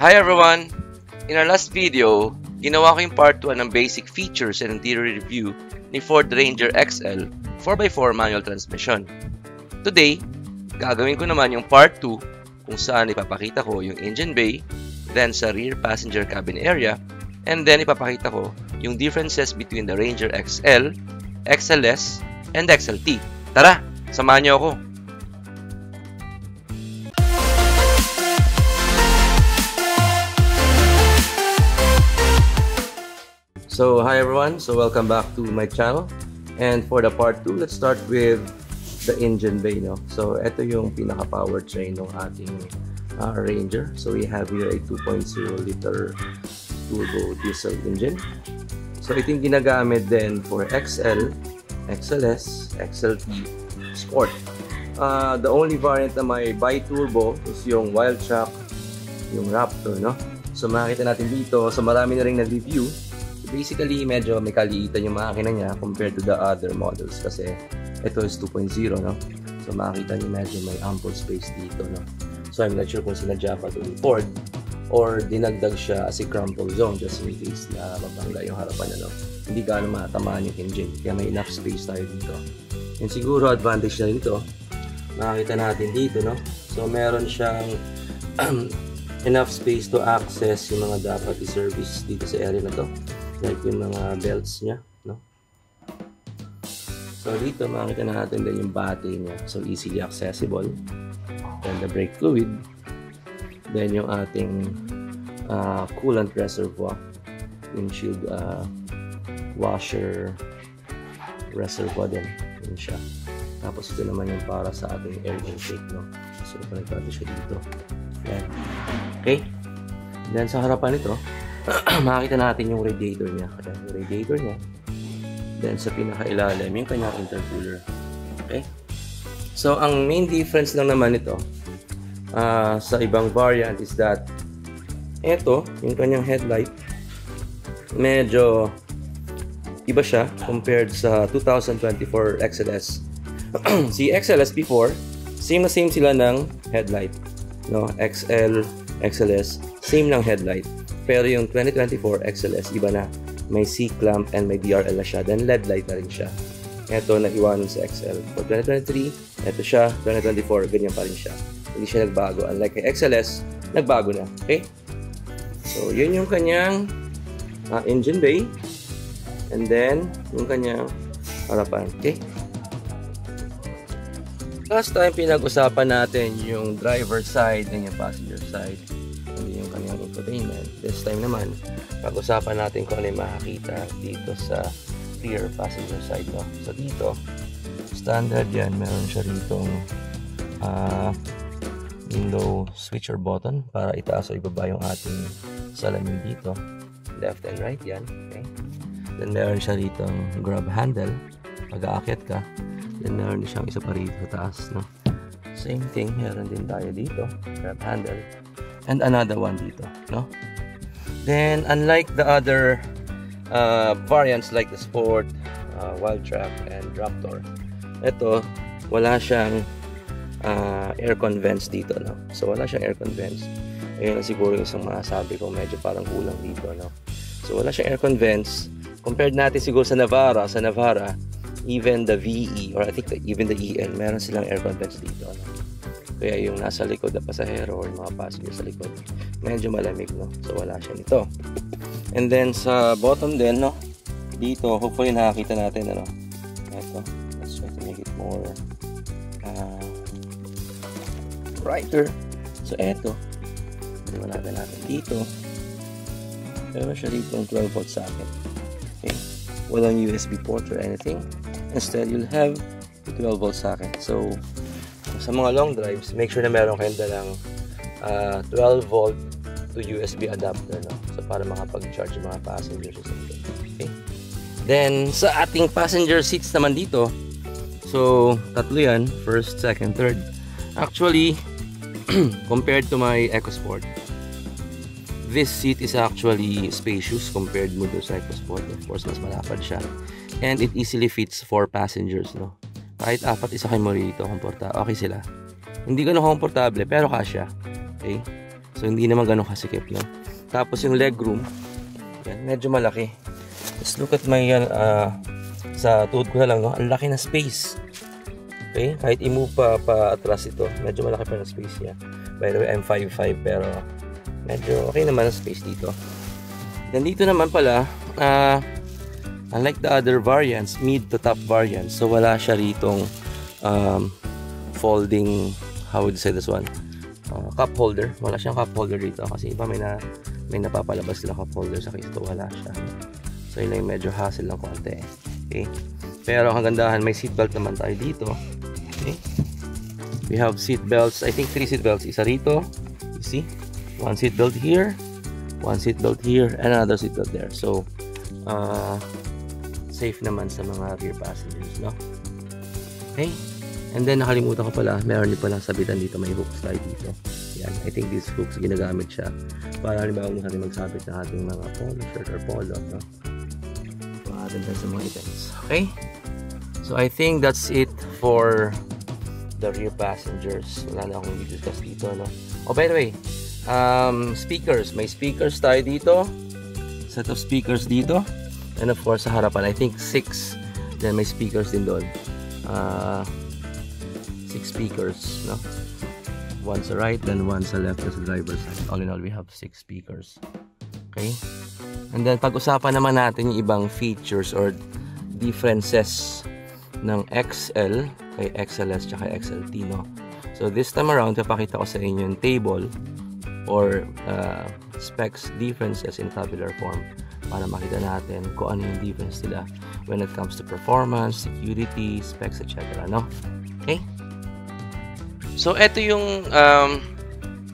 Hi everyone! In our last video, ginawa ko yung part 1 ng basic features and interior review ni Ford Ranger XL 4x4 manual transmission. Today, gagawin ko naman yung part 2 kung saan ipapakita ko yung engine bay, then sa rear passenger cabin area, and then ipapakita ko yung differences between the Ranger XL, XLS, and XLT. Tara, samahan niyo ako! So, hi everyone. So, welcome back to my channel. And for the part 2, let's start with the engine bay, no? So, ito yung pinaka-powertrain ng ating Ranger. So, we have here a 2.0 liter turbo diesel engine. So, ito yung ginagamit din for XL, XLS, XLT, Sport. The only variant na may bi-turbo is yung Wildtrak, yung Raptor, no? So, makikita natin dito. So, marami na rin nag-review. Basically, medyo may kaliitan yung makina niya compared to the other models kasi ito is 2.0, no? So, makikita niyo medyo may ample space dito, no? So, I'm not sure kung sinadya pa ito ni Ford or dinagdag siya as a crumple zone just in case na mabangga yung harapan na, no? Hindi gaano matamaan yung engine kaya may enough space tayo dito. And siguro advantage na rin ito, makikita natin dito, no? So, meron siyang enough space to access yung mga dapat i-service dito sa area na to. Like yung mga belts niya, no? So dito makikita natin din yung battery niya. So easily accessible. Then the brake fluid. Then yung ating coolant reservoir. Windshield washer reservoir din. Yun siya. Tapos ito naman yung para sa ating air intake, no? So connectado siya dito. Yan. Okay? Then sa harapan nito, makikita natin yung radiator niya. Yung radiator niya. Then sa pinakailalim, yung kanyang intercooler. Okay? So, ang main difference lang naman ito sa ibang variant is that ito, yung kanyang headlight, medyo iba siya compared sa 2024 XLS. Si XLS before, same na same sila ng headlight. No? XL, XLS, same lang headlight. Pero yung 2024 XLS, iba na. May C-clamp and may DRL na siya. Then LED light na rin siya. Ito, nag-iwanan sa XL. For 2023, ito siya. 2024, ganyan pa rin siya. Hindi siya nagbago. Unlike kay XLS, nagbago na. Okay? So, yun yung kanyang engine bay. And then, yung kanyang harapan. Okay? Last time, pinag-usapan natin yung driver side and yung passenger side. Yung kanyang infotainment. This time naman, pag-usapan natin kung ano yung makakita dito sa rear passenger side, no? So dito, standard yan, meron siya ritong window switcher button para itaas o ibaba yung ating salamin dito, left and right yan. Okay? Then meron siya ritong grab handle pag aakyat ka. Then meron siyang isa pa rito sa taas, no? Same thing, meron din tayo dito, grab handle. And another one dito, no? Then, unlike the other variants like the Sport, Wildtrak, and Raptor, ito, wala siyang aircon vents dito, no? So, wala siyang aircon vents. Ayun ang siguro yung isang masasabi ko, medyo parang kulang dito, no? So, wala siyang aircon vents. Compared natin siguro sa Navara, even the VE, or I think even the EN, meron silang aircon vents dito, no? Kaya yung nasa likod na pasahero or mga passenger sa likod, medyo malamig, no? So, wala siya nito. And then, sa bottom din, no? Dito, hopefully nakakita natin, ano? Ito. Let's try to make it more brighter. So, ito. Liwanagin natin dito. Meron siya dito yung 12 volt socket. Okay? Walang USB port or anything. Instead, you'll have the 12 volt socket. So, sa mga long drives, make sure na meron kayong dalang 12 volt to USB adapter, no? So, para makapag-charge yung mga passengers. Okay? Then, sa ating passenger seats naman dito, so, tatlo yan, first, second, third. Actually, compared to my EcoSport, this seat is actually spacious compared mo to sa EcoSport. Of course, mas malapad siya. And it easily fits 4 passengers, no? Kahit 4 isakay mo rito, okay sila. Hindi ganun komportable, pero kasya. Okay? So, hindi naman ganun kasikip, no? Tapos, yung legroom, yan, medyo malaki. Let's look at my, sa tuhod ko na lang, no? Ang laki na space. Okay? Kahit i-move pa atras ito, medyo malaki pa ng space niya. By the way, I'm 5'5", pero medyo okay naman ang space dito. Then, dito naman pala, unlike the other variants, mid to top variants, so wala siya ritong folding, how would you say this one? Cup holder. Wala siyang cup holder dito kasi iba may napapalabas sila cup holder sa case. Ito wala siya. So yun lang medyo hassle lang konti. Okay? Pero ang kagandahan, may seatbelt naman tayo dito. Okay? We have seatbelts. I think 3 seatbelts. Isa rito. You see? 1 seatbelt here. 1 seatbelt here. And another seatbelt there. So, safe naman sa mga rear passengers, no? Okay? And then, nakalimutan ko pala, meron din pala sabitan dito, may hook slide dito. Yan. I think these hooks, ginagamit siya para halimbawa kung saan magsabit ng ating mga polo shirt or polo, no? Paganda sa mga items. Okay? So, I think that's it for the rear passengers. Wala na akong i-discuss dito, no? Oh, by the way, speakers. May speakers tayo dito. Set of speakers dito. And of course, sa harapan, I think 6. Then may speakers din doon. 6 speakers, no? 1 sa right, then 1 sa left as the driver's side. All in all, we have 6 speakers. Okay? And then, pag-usapan naman natin yung ibang features or differences ng XL kay XLS tsaka XLT, no? So, this time around, papakita ko sa inyo yung table or specs differences in tabular form para makita natin kung ano yung difference nila when it comes to performance, security, specs, etc. No? Okay? So, ito yung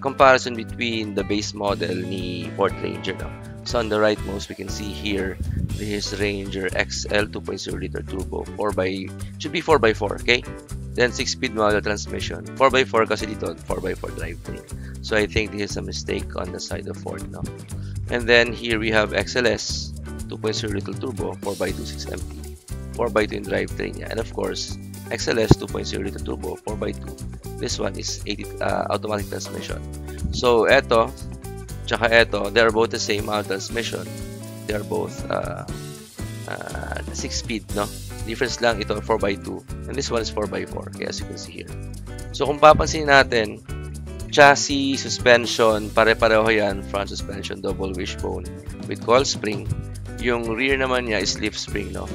comparison between the base model ni Ford Ranger. No? So, on the rightmost, we can see here, this Ranger XL 2.0 liter turbo. Should be 4x4, okay? Then, 6-speed manual transmission. 4x4 kasi dito, 4x4 drivetrain. So, I think this is a mistake on the side of Ford. No? And then, here we have XLS 2.0 liter turbo, 4x2 6MT. 4x2 in drivetrain niya. And of course, XLS 2.0 liter turbo, 4x2. This one is automatic transmission. So, eto, tsaka eto, they're both the same transmission. They're both 6-speed, no? Difference lang, ito 4x2. And this one is 4x4, okay, as you can see here. So, kung papansin natin, chassis, suspension, pare-pareho yan. Front suspension, double wishbone with coil spring. Yung rear naman niya is leaf spring, no?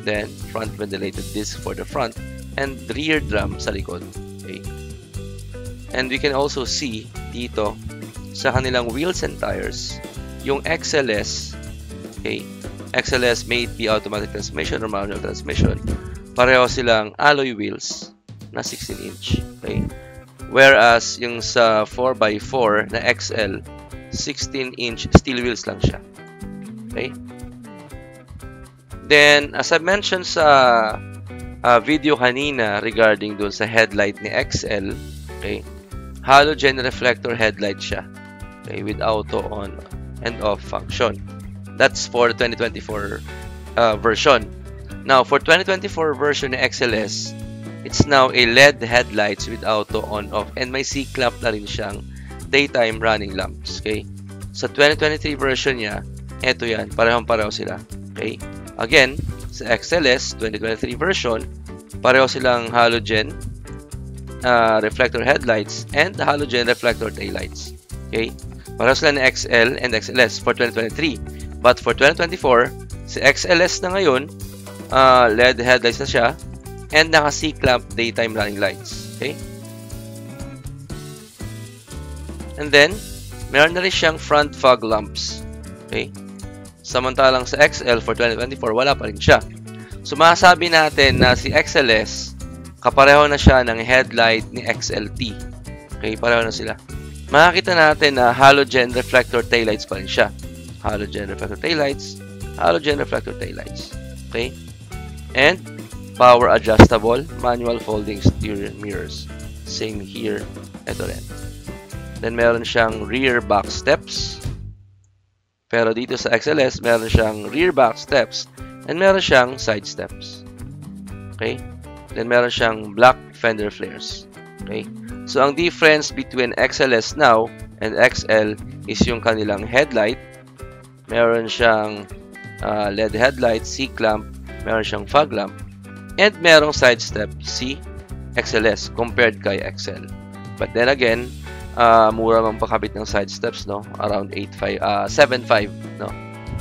Then, front ventilated disc for the front and rear drum sa likod. Okay? And we can also see dito sa kanilang wheels and tires, yung XLS, okay, XLS may be automatic transmission or manual transmission. Pareho silang alloy wheels na 16-inch. Okay? Whereas yung sa 4x4 na XL, 16-inch steel wheels lang siya. Okay? Then, as I mentioned sa video kanina regarding dun sa headlight ni XL, okay, halogen reflector headlight siya, okay, with auto on and off function. That's for 2024 version. Now, for 2024 version ni XLS, it's now a LED headlights with auto on off and may C-clamp na rin siyang daytime running lamps. Okay? Sa 2023 version niya, eto yan, parehong-pareho sila. Okay? Again, sa XLS 2023 version, pareho silang halogen reflector headlights and the halogen reflector taillights. Okay? Pareho sila ng XL and XLS for 2023. But for 2024, si XLS na ngayon, LED headlights na siya and naka C-clamp daytime running lights. Okay? And then, meron na rin siyang front fog lamps. Okay? Samantalang sa XL for 2024, wala pa rin siya. So, masasabi natin na si XLS, kapareho na siya ng headlight ni XLT. Okay? Pareho na sila. Makikita natin na halogen reflector taillights pa rin siya. Halogen reflector taillights, halogen reflector taillights. Okay? And, power adjustable, manual folding steering mirrors. Same here. Ito rin. Then, meron siyang rear back steps. Pero dito sa XLS, meron siyang rear back steps and meron siyang side steps. Okay? Then, meron siyang black fender flares. Okay? So, ang difference between XLS now and XL is yung kanilang headlight. Meron siyang LED headlight, C-clamp, meron siyang fog lamp, and merong side step si XLS compared kay XL. But then again, mura mang pakabit ng side steps, no? Around 7.5, no?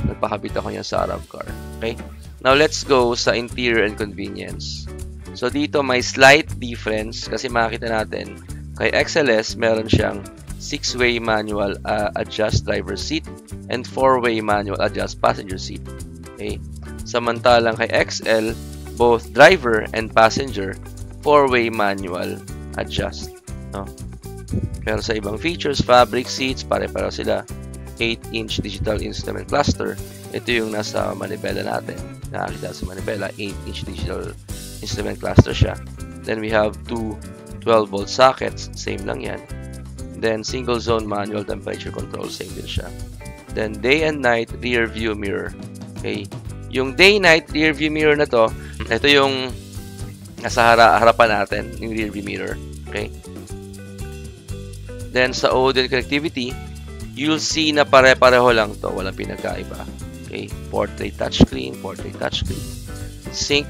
Nagpakabit ako niyan sa Arab car. Okay? Now, let's go sa interior and convenience. So, dito may slight difference kasi makita natin kay XLS, meron siyang 6-way manual adjust driver seat and 4-way manual adjust passenger seat. Okay? Samantalang kay XL, both driver and passenger, 4-way manual adjust. No? Pero sa ibang features, fabric seats, pare-pareho sila. 8-inch digital instrument cluster. Ito yung nasa manibela natin. Nakakita sa manibela, 8-inch digital instrument cluster siya. Then we have two 12-volt sockets, same lang yan. Then single zone manual temperature control, same din siya. Then day and night rear view mirror. Okay? Yung day-night rear view mirror na to, ito yung nasa harapan natin, yung rear view mirror. Okay? Then sa audio connectivity, you'll see na pare-pareho lang to, walang pinagkaiba. Okay? Portrait touchscreen, sync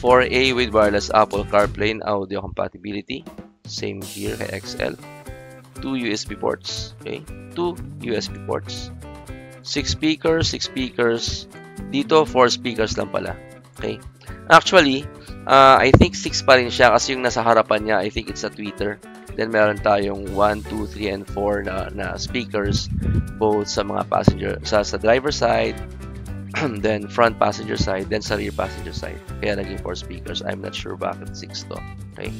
4A with wireless Apple CarPlay and audio compatibility. Same here kay XL. 2 USB ports. Okay? 2 USB ports. 6 speakers. Dito, 4 speakers lang pala. Okay? Actually, I think 6 pa rin siya kasi yung nasa harapan niya, I think it's a tweeter. Then, meron tayong 1, 2, 3, and 4 na speakers both sa mga passenger, sa driver side, then front passenger side, then sa rear passenger side. Kaya naging 4 speakers. I'm not sure bakit 6 to. Okay?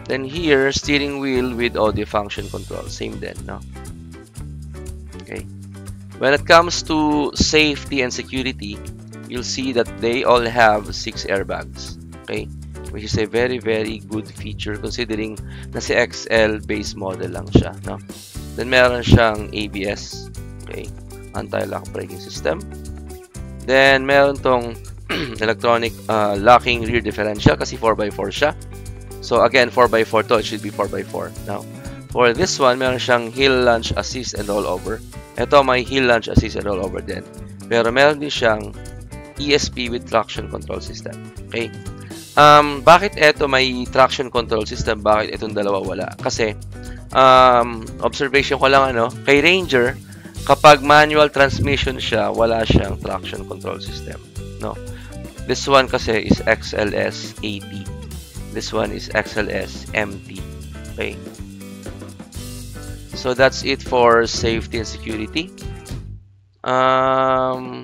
Then here, steering wheel with audio function control. Same din, no? Okay. When it comes to safety and security, you'll see that they all have 6 airbags. Okay? Which is a very, very good feature considering na si XL base model lang siya, no? Then meron siyang ABS. Okay? Anti-lock braking system. Then, meron tong electronic locking rear differential kasi 4x4 siya. So, again, 4x4 to. It should be 4x4. Now, for this one, meron siyang hill launch assist and rollover. Ito, may hill launch assist and rollover din. Pero, meron din siyang ESP with traction control system. Okay? Bakit ito may traction control system? Bakit itong dalawa wala? Kasi, observation ko lang, kay Ranger, kapag manual transmission siya, wala siyang traction control system. No. This one kasi is XLS AT. This one is XLS MT. Okay. So that's it for safety and security.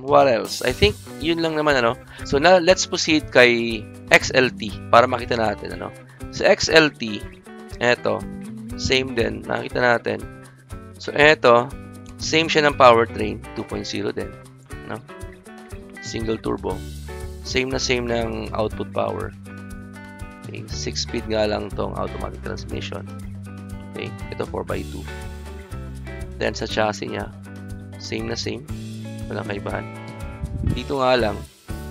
What else? I think yun lang naman, So now let's proceed kay XLT para makita natin, So XLT, eto, same din, nakita natin. So eto, same siya ng powertrain, 2.0 din, no? Single turbo. Same ng output power. Okay, 6-speed nga lang tong automatic transmission. Okay, ito 4x2. Then sa chassis niya, same. Walang kaibahan. Dito nga lang,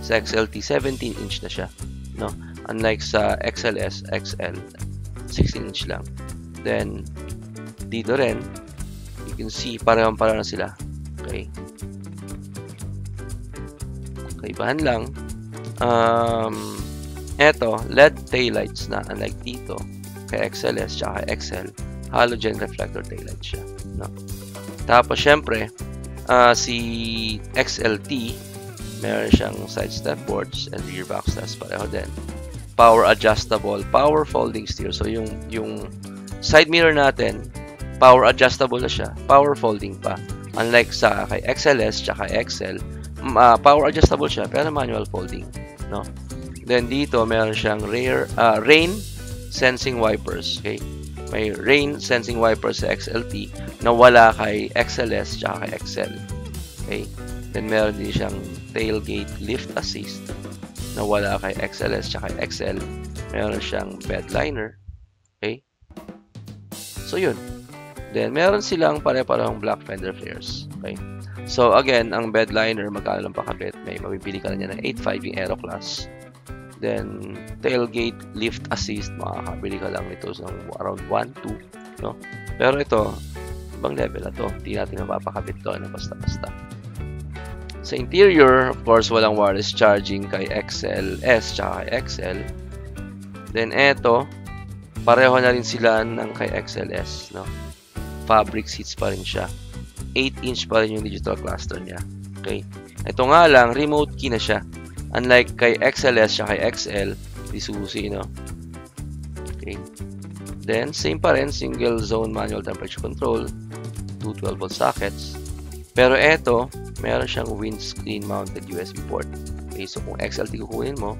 sa XLT, 17-inch na siya, no? Unlike sa XLS, XL, 16-inch lang. Then, dito rin, you can see, parehong-pareho na sila. Okay. Kaibahan lang. Eto, LED taillights na. Unlike dito, kay XLS tsaka kay XL, halogen reflector taillight siya. No? Tapos, syempre, si XLT, meron siyang side step boards and rear backstops. Pareho din. Power adjustable, power folding steer. So, yung side mirror natin, power adjustable na siya, power folding pa. Unlike sa kay XLS tsaka XL, power adjustable siya pero manual folding, no? Then dito meron siyang rain sensing wipers, okay? May rain sensing wipers sa XLT na wala kay XLS tsaka kay XL. Okay? Then meron din siyang tailgate lift assist na wala kay XLS tsaka kay XL. Meron siyang bed liner. Okay? So yun. Then, meron silang pare-parehong black fender flares. Okay? So, again, ang bed liner, magkano lang pakabit? May mabibili ka na niya ng 8.5 yung Aero Class. Then, tailgate lift assist, makakabili ka lang nito sa around 1, 2, no? Pero ito, ibang level na to. Hindi natin mapapakabit to na basta-basta. Sa interior, of course, walang wireless charging kay XLS tsaka kay XL. Then, eto, pareho na rin sila ng kay XLS, no? Fabric seats pa rin siya. 8-inch pa rin yung digital cluster niya. Okay? Ito nga lang, remote key na siya. Unlike kay XLS siya kay XL, di susi, no? Okay. Then, same pa rin, single zone manual temperature control, 2 12-volt sockets. Pero eto, meron siyang windscreen mounted USB port. Okay, so kung XLT kukunin mo,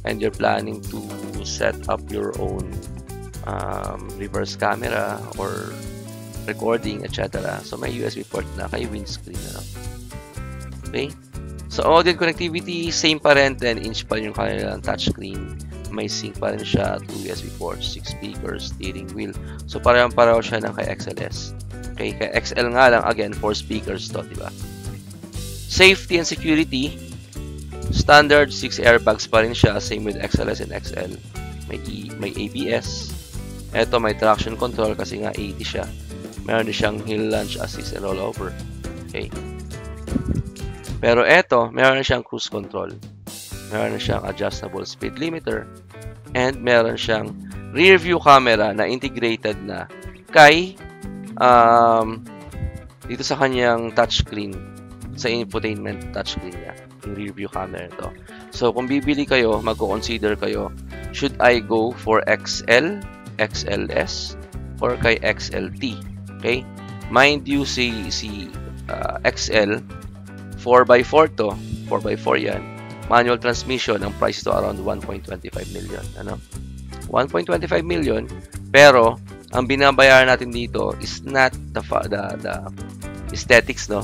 and you're planning to set up your own reverse camera or recording, etc. So, may USB port na kay windscreen na. Okay? So, audio connectivity, same pa rin, 10-inch pa rin yung kanilang touchscreen. May sync pa rin siya, 2 USB ports, 6 speakers, steering wheel. So, parehong-pareho siya ng kay XLS. Okay? Kay XL nga lang, again, 4 speakers to, diba? Safety and security, standard 6 airbags pa rin siya, same with XLS and XL. May ABS. Eto, may traction control kasi nga 80 siya. Meron din siyang hill lunge assist and rollover. Okay. Pero eto, meron na siyang cruise control. Meron na siyang adjustable speed limiter. And meron siyang rear view camera na integrated na kay dito sa kanyang touchscreen, sa infotainment touchscreen niya, yung rear view camera ito. So, kung bibili kayo, mag-consider kayo, should I go for XL, XLS, or kay XLT? Okay? Mind you, si XL, 4x4 to. 4x4 yan. Manual transmission, ang price to around 1.25 million. Ano? 1.25 million, pero ang binabayaran natin dito is not the aesthetics, no?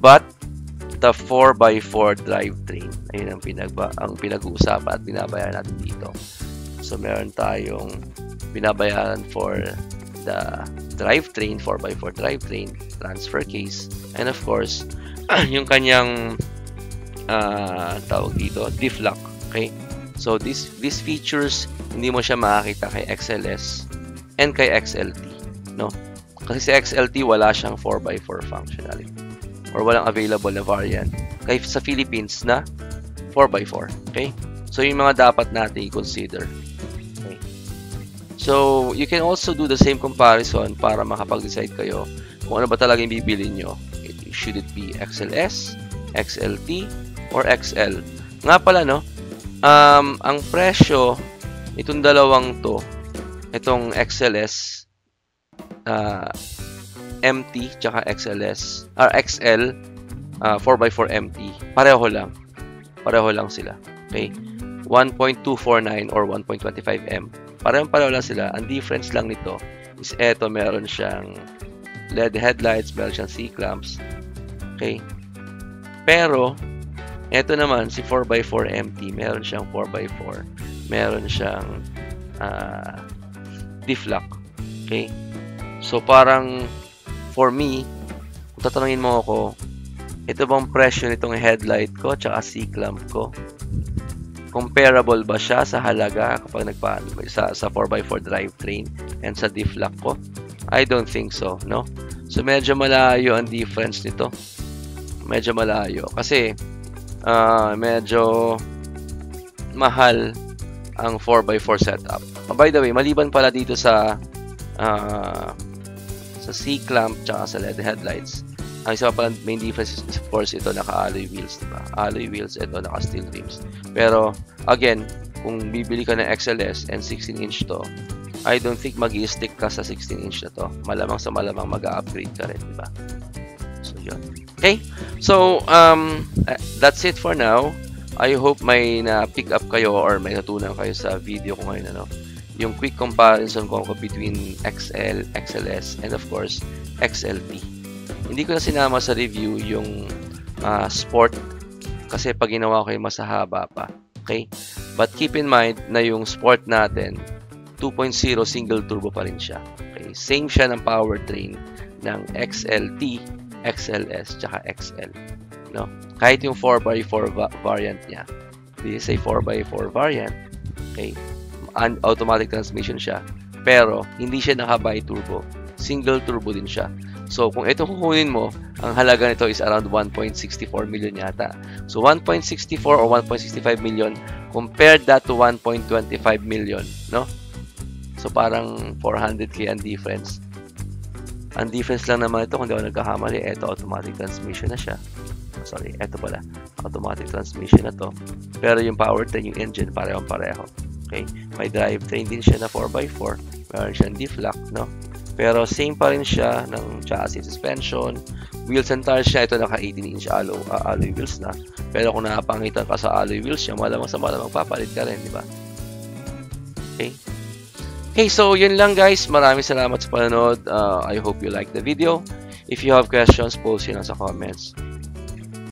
But the 4x4 drivetrain. Ayun ang pinag-uusapan at binabayaran natin dito. So, meron tayong binabayaran for the drivetrain, 4x4 drivetrain, transfer case, and of course, yung kanyang tawag dito, diff lock. Okay? So, these features, hindi mo siya makakita kay XLS and kay XLT. No? Kasi sa XLT, wala siyang 4x4 functionality. Or walang available na variant. Kaya sa Philippines na 4x4. Okay? So, yung mga dapat natin i-consider. Okay? So, you can also do the same comparison para makapag-decide kayo kung ano ba talaga yung bibili nyo. Should it be XLS, XLT, or XL? Nga pala, no? Ang presyo itong dalawang to, itong XLS, MT, tsaka XLS, or XL, 4x4 MT, pareho lang sila. Okay? 1.249 or 1.25M. Pareho lang sila. Ang difference lang nito is eto, meron siyang LED headlights, meron siyang C-clamps. Okay? Pero, eto naman, si 4x4 MT, meron siyang 4x4. Meron siyang diff lock. Okay? So, parang, for me, kung tatanungin mo ako, ito bang presyo nitong headlight ko tsaka C-clamp ko? Comparable ba siya sa halaga kapag sa 4x4 drivetrain and sa diff lock ko? I don't think so, no? So, medyo malayo ang difference nito. Medyo malayo. Kasi, medyo mahal ang 4x4 setup. By the way, maliban pala dito sa C-clamp tsaka sa LED headlights, ang isa pa pala main difference is, of course, ito naka-alloy wheels, diba? Alloy wheels, ito naka-steel rims. Pero, again, kung bibili ka ng XLS and 16-inch to, I don't think mag-i-stick ka sa 16-inch na to. Malamang sa malamang mag-upgrade ka rin, diba? So, yun. Okay? So, that's it for now. I hope may na-pick up kayo or may natutunan kayo sa video ko ngayon, ano? Yung quick comparison ko between XL, XLS, and of course, XLT. Hindi ko na sinama sa review yung sport kasi pag ginawa ko yung mas haba pa. Okay? But keep in mind na yung sport natin, 2.0 single turbo pa rin siya. Okay? Same siya ng powertrain ng XLT, XLS, tsaka XL. No? Kahit yung 4x4 variant niya. This is a 4x4 variant. Okay? Automatic transmission siya. Pero, hindi siya naka-bi-turbo. Single turbo din siya. So, kung ito kukunin mo, ang halaga nito is around 1.64 million yata. So, 1.64 or 1.65 million, compared that to 1.25 million, no? So, parang 400k ang difference. Ang difference lang naman ito, kung di ako nagkakamali, ito automatic transmission na siya. Sorry, ito pala. Automatic transmission na to. Pero yung powertrain, yung engine, parehong-pareho. Okay? May drivetrain din siya na 4x4. Meron siyang D-Flock, no? Pero same pa rin siya ng chassis, suspension, wheels and tires siya. Ito naka 18-inch alloy wheels na. Pero kung nakapangitan ka sa alloy wheels siya, malamang sa malamang papalit ka rin, di ba? Okay? Okay, so yun lang guys. Maraming salamat sa panonood. I hope you like the video. If you have questions, post yun sa comments.